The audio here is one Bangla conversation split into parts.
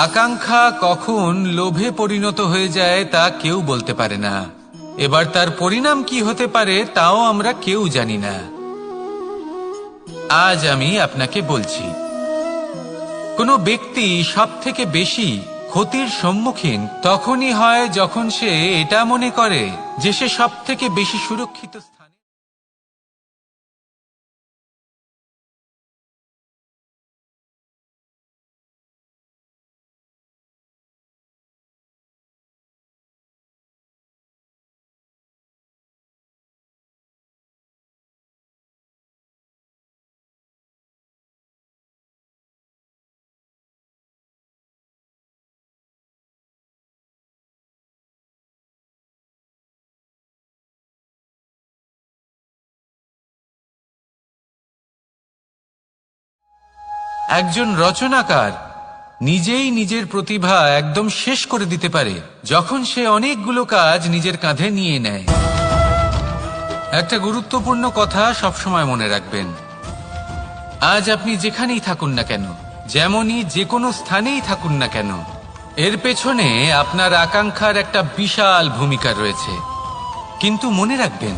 আকাঙ্ক্ষা কখন লোভে পরিণত হয়ে যায় তা কেউ বলতে পারে না। এবার তার পরিণাম কি হতে পারে তাও আমরা কেউ জানি না। আজ আমি আপনাকে বলছি, কোনো ব্যক্তি সব থেকে বেশি ক্ষতির সম্মুখীন তখনই হয় যখন সে এটা মনে করে যে সে সব থেকে বেশি সুরক্ষিত স্থানে। একজন রচনাকার নিজেই নিজের প্রতিভা একদম শেষ করে দিতে পারে যখন সে অনেকগুলো কাজ নিজের কাঁধে নিয়ে নেয়। একটা গুরুত্বপূর্ণ কথা সবসময় মনে রাখবেন, আজ আপনি যেখানেই থাকুন না কেন, যেমনই যে কোনো স্থানেই থাকুন না কেন, এর পেছনে আপনার আকাঙ্ক্ষার একটা বিশাল ভূমিকা রয়েছে। কিন্তু মনে রাখবেন,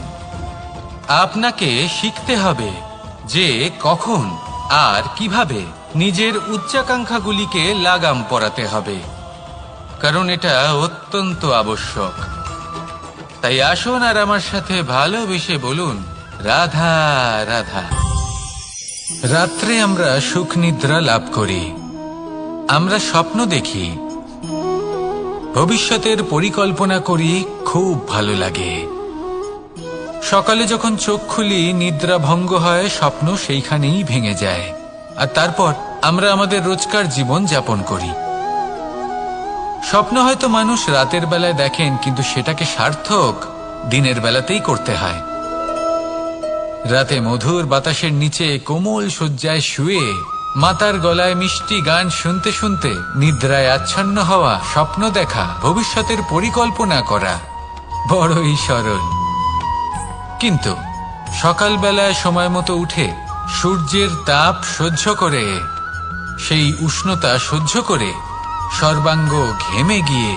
আপনাকে শিখতে হবে যে কখন আর কিভাবে নিজের উচ্চাকাঙ্ক্ষাগুলিকে লাগাম পরাতে হবে, কারণ এটা অত্যন্ত আবশ্যক। তাই আসুন আর আমার সাথে ভালোবেসে বলুন, রাধা রাধা। রাত্রে আমরা সুখ নিদ্রা লাভ করি, আমরা স্বপ্ন দেখি, ভবিষ্যতের পরিকল্পনা করি, খুব ভালো লাগে। সকালে যখন চোখ খুলি নিদ্রা ভঙ্গ হয়, স্বপ্ন সেইখানেই ভেঙে যায়, আর তারপর আমরা আমাদের রোজকার জীবন যাপন করি। স্বপ্ন হয়তো মানুষ রাতের বেলায় দেখেন, কিন্তু সেটাকে সার্থক দিনের বেলাতেই করতে হয়। রাতে মধুর বাতাসের নিচে কোমল শয্যায় শুয়ে মাতার গলায় মিষ্টি গান শুনতে শুনতে নিদ্রায় আচ্ছন্ন হওয়া, স্বপ্ন দেখা, ভবিষ্যতের পরিকল্পনা করা বড়ই সরল। কিন্তু সকালবেলায় সময় মতো উঠে সূর্যের তাপ সহ্য করে, সেই উষ্ণতা সহ্য করে সর্বাঙ্গ ঘেমে গিয়ে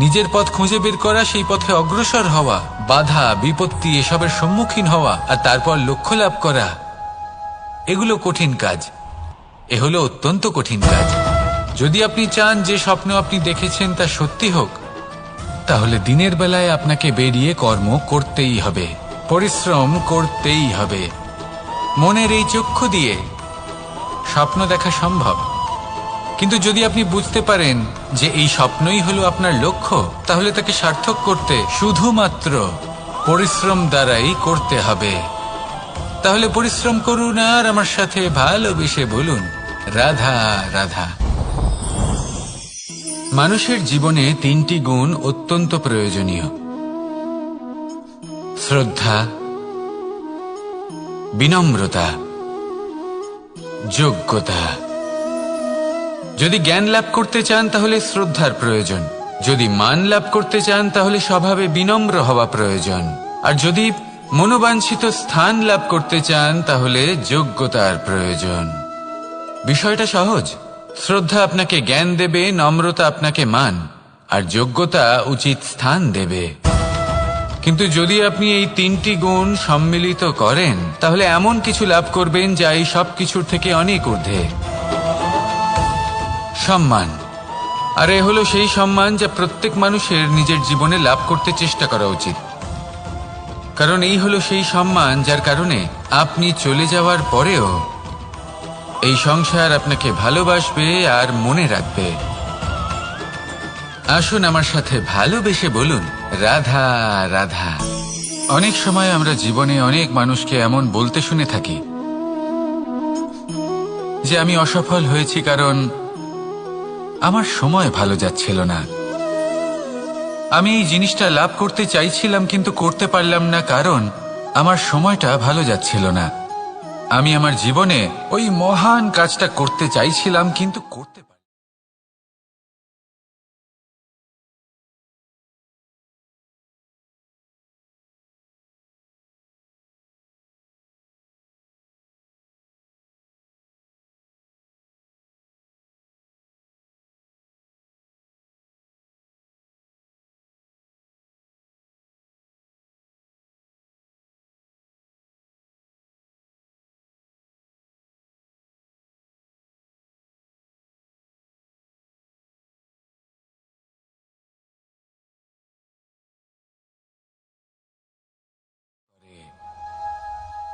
নিজের পথ খুঁজে বের করা, সেই পথে অগ্রসর হওয়া, বাধা বিপত্তি এসবের সম্মুখীন হওয়া, আর তারপর লক্ষ্য লাভ করা, এগুলো কঠিন কাজ। এ হলো অত্যন্ত কঠিন কাজ। যদি আপনি চান যে স্বপ্ন আপনি দেখেছেন তা সত্যি হোক, তাহলে দিনের বেলায় আপনাকে বেরিয়ে কর্ম করতেই হবে, পরিশ্রম করতেই হবে। মনের এই চক্ষু দিয়ে স্বপ্ন দেখা সম্ভব, কিন্তু যদি আপনি বুঝতে পারেন যে এই স্বপ্নই হলো আপনার লক্ষ্য, তাহলে তাকে সার্থক করতে শুধুমাত্র পরিশ্রম দ্বারাই করতে হবে। তাহলে পরিশ্রম করুন আর আমার সাথে ভালোবেসে বলুন, রাধা রাধা। মানুষের জীবনে তিনটি গুণ অত্যন্ত প্রয়োজনীয়: শ্রদ্ধা, বিনম্রতা, যোগ্যতা। যদি জ্ঞান লাভ করতে চান তাহলে শ্রদ্ধার প্রয়োজন, যদি মান লাভ করতে চান তাহলে স্বভাবে বিনম্র হওয়া প্রয়োজন, আর যদি মনোবাঞ্ছিত স্থান লাভ করতে চান তাহলে যোগ্যতার প্রয়োজন। বিষয়টা সহজ। শ্রদ্ধা আপনাকে জ্ঞান দেবে, নম্রতা আপনাকে মান, আর যোগ্যতা উচিত স্থান দেবে। কিন্তু যদি আপনি এই তিনটি গুণ সম্মিলিত করেন, তাহলে এমন কিছু লাভ করবেন যা এই সব কিছুর থেকে অনেক ঊর্ধ্বে: সম্মান। আর এ হলো সেই সম্মান যা প্রত্যেক মানুষের নিজের জীবনে লাভ করতে চেষ্টা করা উচিত, কারণ এই হলো সেই সম্মান যার কারণে আপনি চলে যাওয়ার পরেও এই সংসার আপনাকে ভালোবাসবে আর মনে রাখবে। আসুন আমার সাথে ভালোবেসে বলুন, রাধা রাধা। অনেক সময় আমরা জীবনে অনেক মানুষকে এমন বলতে শুনে থাকি যে আমি অসফল হয়েছি কারণ আমার সময় ভালো যাচ্ছিল না, আমি এই জিনিসটা লাভ করতে চাইছিলাম কিন্তু করতে পারলাম না কারণ আমার সময়টা ভালো যাচ্ছিল না, আমি আমার জীবনে ওই মহান কাজটা করতে চাইছিলাম কিন্তু করতে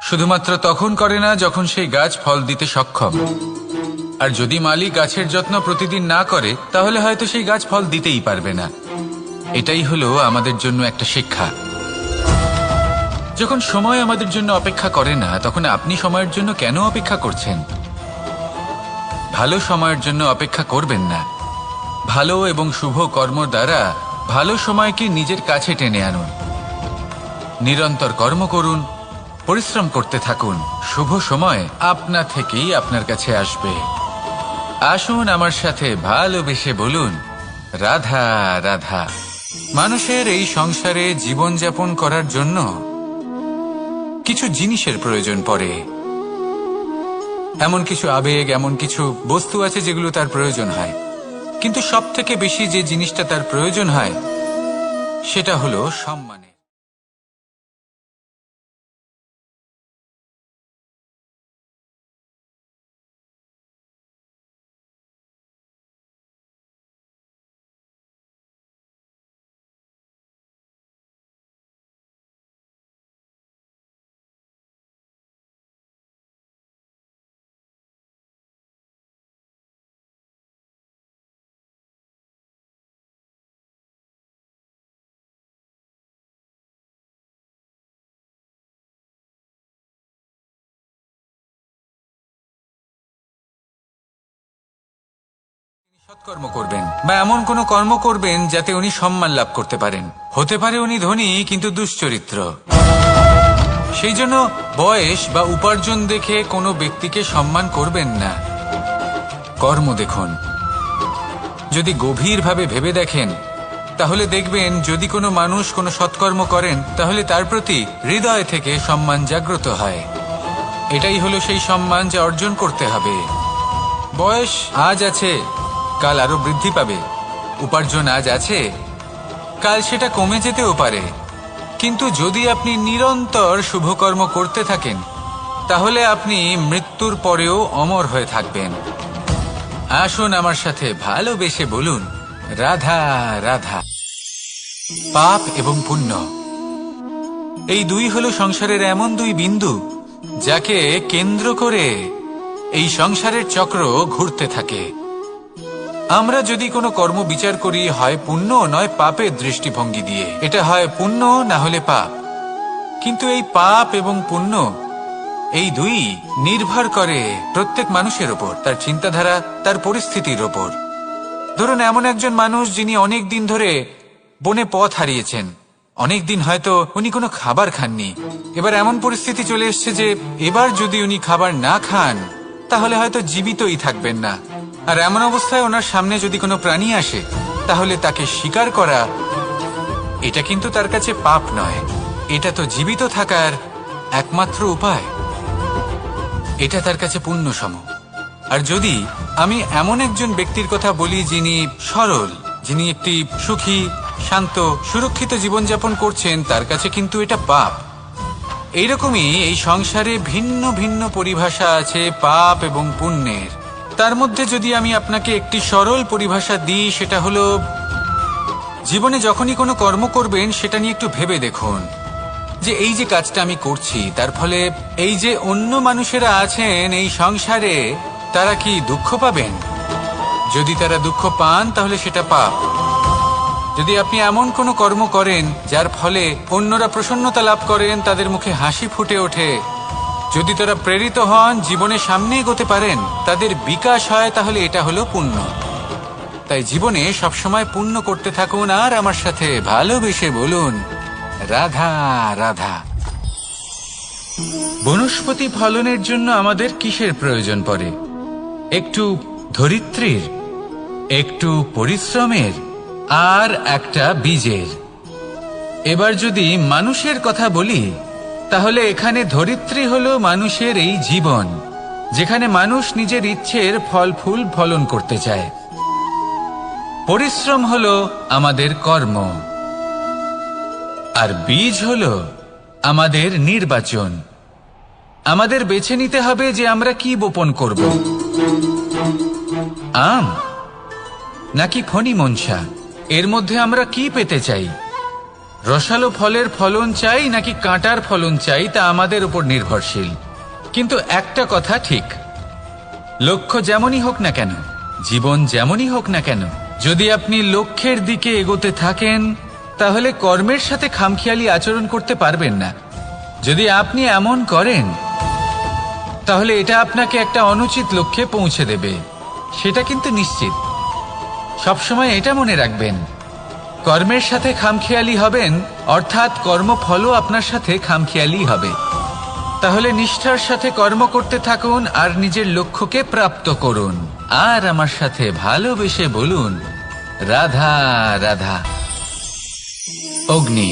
শুধুমাত্র তখন করে না যখন সেই গাছ ফল দিতে সক্ষম। আর যদি মালি গাছের যত্ন প্রতিদিন না করে তাহলে হয়তো সেই গাছ ফল দিতেই পারবে না। এটাই হলো আমাদের জন্য একটা শিক্ষা। যখন সময় আমাদের জন্য অপেক্ষা করে না, তখন আপনি সময়ের জন্য কেন অপেক্ষা করছেন? ভালো সময়ের জন্য অপেক্ষা করবেন না। ভালো এবং শুভ কর্ম দ্বারা ভালো সময়কে নিজের কাছে টেনে আনুন। নিরন্তর কর্ম করুন, পরিশ্রম করতে থাকুন। শুভ সময় আপনা থেকেই আপনার কাছে আসবে। আসুন আমার সাথে ভালোবেসে বলুন, রাধা রাধা। মানুষের এই সংসারে জীবনযাপন করার জন্য কিছু জিনিসের প্রয়োজন পড়ে। এমন কিছু আবেগ, এমন কিছু বস্তু আছে যেগুলো তার প্রয়োজন হয়। কিন্তু সব থেকে বেশি যে জিনিসটা তার প্রয়োজন হয় সেটা হলো সম্মানের। সৎকর্ম করবেন বা এমন কোনো কর্ম করবেন যাতে উনি সম্মান লাভ করতে পারেন। হতে পারে উনি ধনী কিন্তু দুশ্চরিত্র। সেই জন্য বয়স বা উপার্জন দেখে কোনো ব্যক্তিকে সম্মান করবেন না। কর্ম দেখুন। যদি গভীরভাবে ভেবে দেখেন তাহলে দেখবেন যদি কোনো মানুষ কোনো সৎকর্ম করেন তাহলে তার প্রতি হৃদয় থেকে সম্মান জাগ্রত হয়। এটাই হলো সেই সম্মান যা অর্জন করতে হবে। বয়স আজ আছে, কাল আরো বৃদ্ধি পাবে। উপার্জন আজ আছে, কাল সেটা কমে যেতেও পারে। কিন্তু যদি আপনি নিরন্তর শুভকর্ম করতে থাকেন তাহলে আপনি মৃত্যুর পরেও অমর হয়ে থাকবেন। আসুন আমার সাথে ভালোবেসে বলুন, রাধা রাধা। পাপ এবং পুণ্য এই দুই হলো সংসারের এমন দুই বিন্দু যাকে কেন্দ্র করে এই সংসারের চক্র ঘুরতে থাকে। আমরা যদি কোনো কর্ম বিচার করি, হয় পুণ্য নয় পাপের দৃষ্টিভঙ্গি দিয়ে, এটা হয় পুণ্য না হলে পাপ। কিন্তু এই পাপ এবং পুণ্য এই দুই নির্ভর করে প্রত্যেক মানুষের ওপর, তার চিন্তাধারা, তার পরিস্থিতির ওপর। ধরুন এমন একজন মানুষ যিনি অনেক দিন ধরে বনে পথ হারিয়েছেন, অনেক দিন হয়তো উনি কোনো খাবার খাননি। এবার এমন পরিস্থিতি চলে এসছে যে এবার যদি উনি খাবার না খান তাহলে হয়তো জীবিতই থাকবেন না। আর এমন অবস্থায় ওনার সামনে যদি কোনো প্রাণী আসে তাহলে তাকে শিকার করা এটা কিন্তু তার কাছে পাপ নয়, এটা তো জীবিত থাকার একমাত্র উপায়। এটা তার কাছে পুণ্য সম। আর যদি আমি এমন একজন ব্যক্তির কথা বলি যিনি সরল, যিনি একটি সুখী, শান্ত, সুরক্ষিত জীবনযাপন করছেন, তার কাছে কিন্তু এটা পাপ। এইরকমই এই সংসারে ভিন্ন ভিন্ন পরিভাষা আছে পাপ এবং পুণ্যের। তার মধ্যে যদি আমি আপনাকে একটি সরল পরিভাষা দিই, সেটা হলো জীবনে যখনই কোনো কর্ম করবেন সেটা নিয়ে একটু ভেবে দেখুন যে এই যে কাজটা আমি করছি তার ফলে এই যে অন্য মানুষেরা আছেন এই সংসারে তারা কি দুঃখ পাবেন? যদি তারা দুঃখ পান তাহলে সেটা পাপ। যদি আপনি এমন কোনো কর্ম করেন যার ফলে অন্যরা প্রসন্নতা লাভ করেন, তাদের মুখে হাসি ফুটে ওঠে, যদি তারা প্রেরিত হন, জীবনে সামনে এগোতে পারেন, তাদের বিকাশ হয়, তাহলে এটা হলো পুণ্য। তাই জীবনে সবসময় পুণ্য করতে থাকুন আর আমার সাথে ভালোবেসে বলুন, রাধা রাধা। বনস্পতি ফলনের জন্য আমাদের কিসের প্রয়োজন পড়ে? একটু ধরিত্রীর, একটু পরিশ্রমের, আর একটা বীজের। এবার যদি মানুষের কথা বলি তাহলে এখানে ধরিত্রী হলো মানুষের এই জীবন, যেখানে মানুষ নিজের ইচ্ছের ফল ফুল ফলন করতে চায়। পরিশ্রম হলো আমাদের কর্ম, আর বীজ হলো আমাদের নির্বাচন। আমাদের বেছে নিতে হবে যে আমরা কি বপন করব, আম নাকি ফণি মনসা, এর মধ্যে আমরা কি পেতে চাই? রসালো ফলের ফলন চাই নাকি কাঁটার ফলন চাই তা আমাদের উপর নির্ভরশীল। কিন্তু একটা কথা ঠিক, লক্ষ্য যেমনই হোক না কেন, জীবন যেমনই হোক না কেন, যদি আপনি লক্ষ্যের দিকে এগোতে থাকেন তাহলে কর্মের সাথে খামখেয়ালি আচরণ করতে পারবেন না। যদি আপনি এমন করেন তাহলে এটা আপনাকে একটা অনুচিত লক্ষ্যে পৌঁছে দেবে, সেটা কিন্তু নিশ্চিত। সবসময় এটা মনে রাখবেন, কর্মের সাথে খামখেয়ালি হবেন অর্থাৎ কর্মফলও আপনার সাথে খামখেয়ালি হবে। তাহলে নিষ্ঠার সাথে কর্ম করতে থাকুন আর নিজের লক্ষ্যকে প্রাপ্ত করুন। আর আমার সাথে ভালোবেসে বলুন, রাধা রাধা। অগ্নি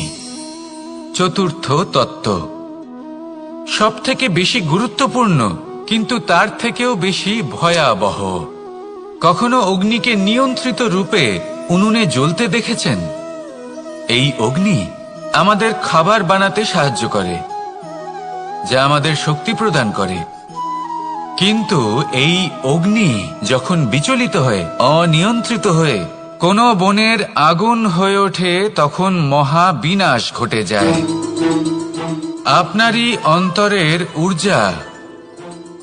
চতুর্থ তত্ত্ব, সব থেকে বেশি গুরুত্বপূর্ণ কিন্তু তার থেকেও বেশি ভয়াবহ। কখনো অগ্নিকে নিয়ন্ত্রিত রূপে উনুনে জ্বলতে দেখেছেন? এই অগ্নি আমাদের খাবার বানাতে সাহায্য করে, যা আমাদের শক্তি প্রদান করে। কিন্তু এই অগ্নি যখন বিচলিত হয়ে, অনিয়ন্ত্রিত হয়ে কোনো বনের আগুন হয়ে ওঠে, তখন মহা বিনাশ ঘটে যায়। আপনারই অন্তরের ঊর্জা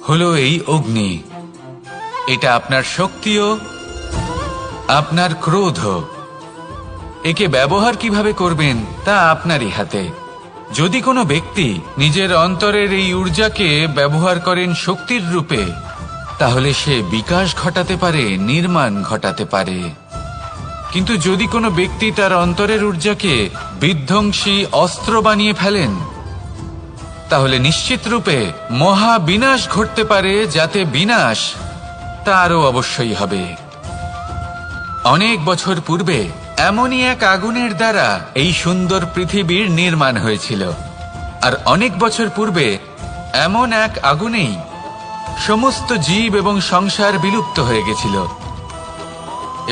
হলো এই অগ্নি। এটা আপনার শক্তিও, আপনার ক্রোধ। একে ব্যবহার কিভাবে করবেন তা আপনারই হাতে। যদি কোনো ব্যক্তি নিজের অন্তরের এই ঊর্জাকে ব্যবহার করেন শক্তির রূপে, তাহলে সে বিকাশ ঘটাতে পারে, নির্মাণ ঘটাতে পারে। কিন্তু যদি কোনো ব্যক্তি তার অন্তরের ঊর্জাকে বিধ্বংসী অস্ত্র বানিয়ে ফেলেন, তাহলে নিশ্চিত রূপে মহা বিনাশ ঘটতে পারে, যাতে বিনাশ তারও অবশ্যই হবে। অনেক বছর পূর্বে এমনই এক আগুনের দ্বারা এই সুন্দর পৃথিবীর নির্মাণ হয়েছিল। আর অনেক বছর পূর্বে এমন এক আগুনেই সমস্ত জীব এবং সংসার বিলুপ্ত হয়ে গেছিল।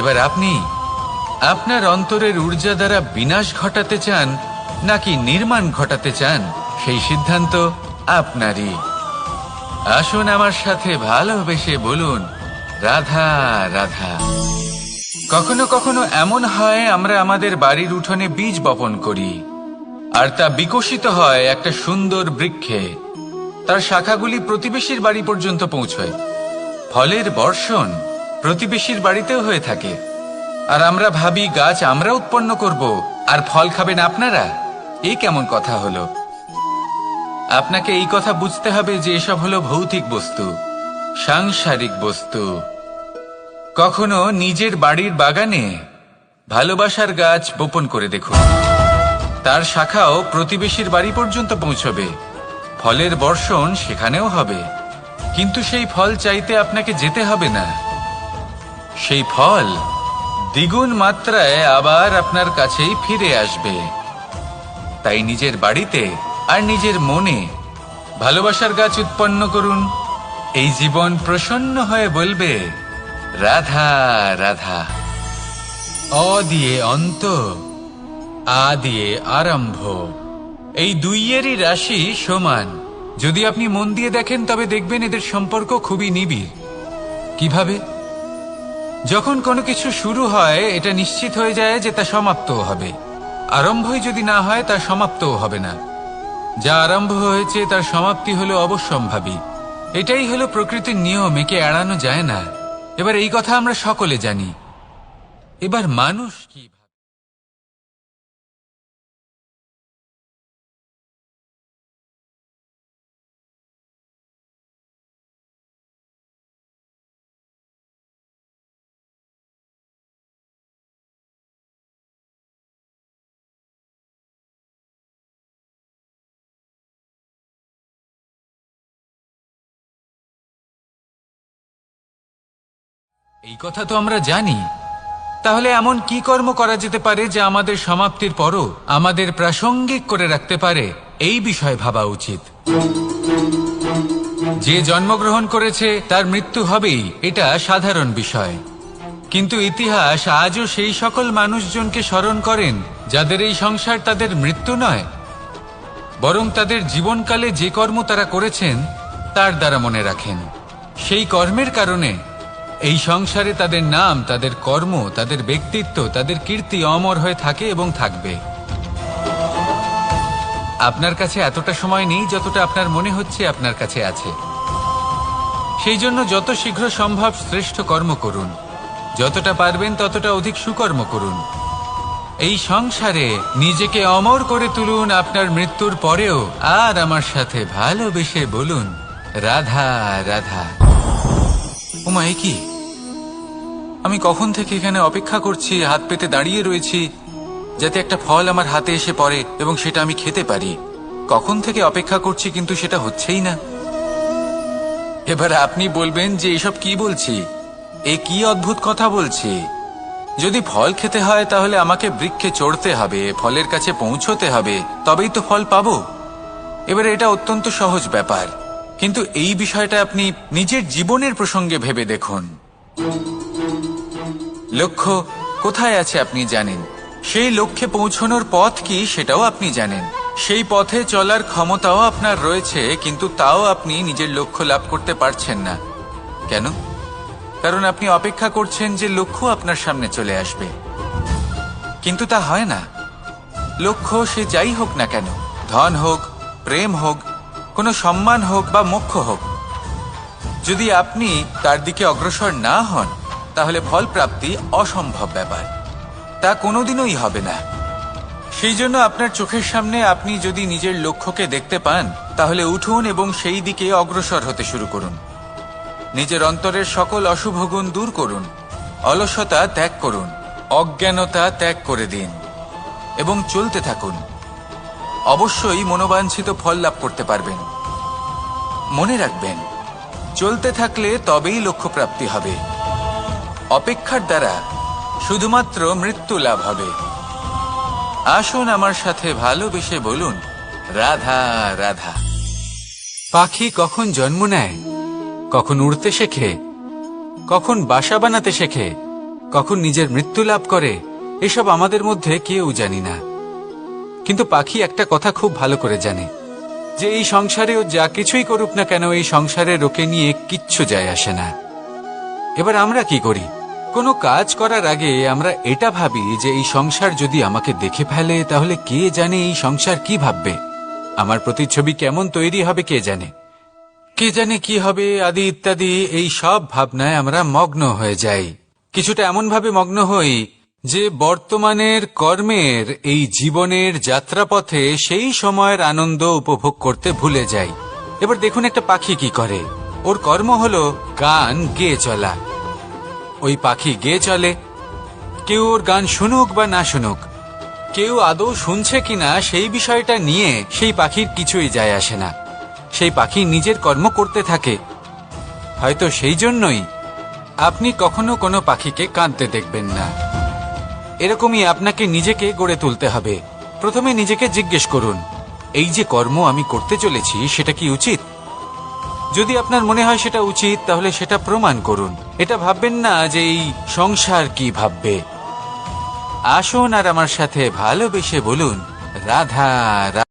এবার আপনি আপনার অন্তরের ঊর্জা দ্বারা বিনাশ ঘটাতে চান নাকি নির্মাণ ঘটাতে চান, সেই সিদ্ধান্ত আপনারই। আসুন আমার সাথে ভালোবেসে বলুন, রাধা রাধা। কখনো কখনো এমন হয়, আমরা আমাদের বাড়ির উঠোনে বীজ বপন করি আর তা বিকশিত হয় একটা সুন্দর বৃক্ষে। তার শাখাগুলি প্রতিবেশীর বাড়ি পর্যন্ত পৌঁছয়। ফলের বর্ষণ প্রতিবেশীর বাড়িতেও হয়ে থাকে। আর আমরা ভাবি গাছ আমরা উৎপন্ন করব আর ফল খাবেন আপনারা। এই কেমন কথা হলো? আপনাকে এই কথা বুঝতে হবে যে এসব হলো ভৌতিক বস্তু, সাংসারিক বস্তু। কখনো নিজের বাড়ির বাগানে ভালোবাসার গাছ বপন করে দেখুন, তার শাখাও প্রতিবেশীর বাড়ি পর্যন্ত পৌঁছবে, ফলের বর্ষণ সেখানেও হবে। কিন্তু সেই ফল চাইতে আপনাকে যেতে হবে না, সেই ফল দ্বিগুণ মাত্রায় আবার আপনার কাছেই ফিরে আসবে। তাই নিজের বাড়িতে আর নিজের মনে ভালোবাসার গাছ উৎপন্ন করুন। এই জীবন প্রসন্ন হয়ে বলবে, রাধা রাধা। অ দিয়ে অন্ত, আ দিয়ে আরম্ভ, এই দুইয়েরই রাশি সমান। যদি আপনি মন দিয়ে দেখেন তবে দেখবেন এদের সম্পর্ক খুবই নিবিড়। কিভাবে? যখন কোনো কিছু শুরু হয় এটা নিশ্চিত হয়ে যায় যে তা সমাপ্তও হবে। আরম্ভই যদি না হয় তা সমাপ্তও হবে না। যা আরম্ভ হয়েছে তার সমাপ্তি হলো অবশ্যম্ভাবী। এটাই হলো প্রকৃতির নিয়ম, একে এড়ানো যায় না। এবার এই কথা আমরা সকলে জানি। এবার মানুষ কি এই কথা তো আমরা জানি। তাহলে এমন কি কর্ম করা যেতে পারে যা আমাদের সমাপ্তির পরও আমাদের প্রাসঙ্গিক করে রাখতে পারে, এই বিষয়ে ভাবা উচিত। যে জন্মগ্রহণ করেছে তার মৃত্যু হবেই, এটা সাধারণ বিষয়। কিন্তু ইতিহাস আজও সেই সকল মানুষজনকে স্মরণ করেন যাদের এই সংসার তাদের মৃত্যু নয়, বরং তাদের জীবনকালে যে কর্ম তারা করেছেন তার দ্বারা মনে রাখেন। সেই কর্মের কারণে এই সংসারে তাদের নাম, তাদের কর্ম, তাদের ব্যক্তিত্ব, তাদের কীর্তি অমর হয়ে থাকে এবং থাকবে। আপনার কাছে এতটা সময় নেই যতটা আপনার মনে হচ্ছে আপনার কাছে আছে। সেই জন্য যত শীঘ্র সম্ভব শ্রেষ্ঠ কর্ম করুন, যতটা পারবেন ততটা অধিক সুকর্ম করুন। এই সংসারে নিজেকে অমর করে তুলুন আপনার মৃত্যুর পরেও। আর আমার সাথে ভালোবেসে বলুন, রাধা রাধা। ওমা, এ কি? আমি কখন থেকে এখানে অপেক্ষা করছি, হাত পেতে দাঁড়িয়ে রয়েছি যাতে একটা ফল আমার হাতে এসে পড়ে এবং সেটা আমি খেতে পারি। কখন থেকে অপেক্ষা করছি, কিন্তু সেটা হচ্ছেই না। এবার আপনি বলবেন যে এসব কি বলছি, এ কি অদ্ভুত কথা বলছি। যদি ফল খেতে হয় তাহলে আমাকে বৃক্ষে চড়তে হবে, ফলের কাছে পৌঁছতে হবে, তবেই তো ফল পাবো। এবারে এটা অত্যন্ত সহজ ব্যাপার, কিন্তু এই বিষয়টা আপনি নিজের জীবনের প্রসঙ্গে ভেবে দেখুন। লক্ষ্য কোথায় আছে আপনি জানেন, সেই লক্ষ্যে পৌঁছানোর পথ কি সেটাও আপনি জানেন, সেই পথে চলার ক্ষমতাও আপনার রয়েছে, কিন্তু তাও আপনি নিজের লক্ষ্য লাভ করতে পারছেন না। কেন? কারণ আপনি অপেক্ষা করছেন যে লক্ষ্য আপনার সামনে চলে আসবে, কিন্তু তা হয় না। লক্ষ্য সে যাই হোক না কেন, ধন হোক, প্রেম হোক, কোনো সম্মান হোক বা মোক্ষ হোক, যদি আপনি তার দিকে অগ্রসর না হন তাহলে ফল প্রাপ্তি অসম্ভব ব্যাপার, তা কোনোদিনই হবে না। সেই জন্য আপনার চোখের সামনে আপনি যদি নিজের লক্ষ্যকে দেখতে পান তাহলে উঠুন এবং সেই দিকে অগ্রসর হতে শুরু করুন। নিজের অন্তরের সকল অশুভ গুণ দূর করুন, অলসতা ত্যাগ করুন, অজ্ঞানতা ত্যাগ করে দিন এবং চলতে থাকুন। অবশ্যই মনোবাঞ্ছিত ফল লাভ করতে পারবেন। মনে রাখবেন, চলতে থাকলে তবেই লক্ষ্য প্রাপ্তি হবে। অপেক্ষার দ্বারা শুধুমাত্র মৃত্যু লাভ হবে। আসুন আমার সাথে ভালোবেসে বলুন, রাধা রাধা। পাখি কখন জন্ম নেয়, কখন উড়তে শেখে, কখন বাসা বানাতে শেখে, কখন নিজের মৃত্যু লাভ করে, এসব আমাদের মধ্যে কেউ জানি না। কিন্তু পাখি একটা কথা খুব ভালো করে জানে, যে এই সংসারে ও যা কিছুই করুক না কেন, এই সংসারের ওকে নিয়ে কিচ্ছু যায় আসে না। এবার আমরা কি করি? কোনো কাজ করার আগে আমরা এটা ভাবি যে এই সংসার যদি আমাকে দেখে ফেলে তাহলে কে জানে এই সংসার কি ভাববে, আমার প্রতিচ্ছবি কেমন তৈরি হবে কে জানে, কে জানে কি হবে আদি ইত্যাদি। এই সব ভাবনায় আমরা মগ্ন হয়ে যাই। কিছুটা এমন ভাবে মগ্ন হই যে বর্তমানের কর্মের এই জীবনের যাত্রাপথে সেই সময়ের আনন্দ উপভোগ করতে ভুলে যাই। এবার দেখুন একটা পাখি কি করে, ওর কর্ম হলো গান গেয়ে চলা। ওই পাখি গেয়ে চলে, কেউ ওর গান শুনুক বা না শুনুক, কেউ আদৌ শুনছে কিনা সেই বিষয়টা নিয়ে সেই পাখির কিছুই যায় আসে না। সেই পাখি নিজের কর্ম করতে থাকে। হয়তো সেই জন্যই আপনি কখনো কোনো পাখিকে কাঁদতে দেখবেন না। এরকমই আপনাকে নিজেকে গড়ে তুলতে হবে। প্রথমে নিজেকে জিজ্ঞেস করুন, এই যে কর্ম আমি করতে চলেছি সেটা কি উচিত? যদি আপনার মনে হয় সেটা উচিত তাহলে সেটা প্রমাণ করুন। এটা ভাববেন না যে এই সংসার কি ভাববে। আসুন আর আমার সাথে ভালোবেসে বলুন, রাধা রাধা।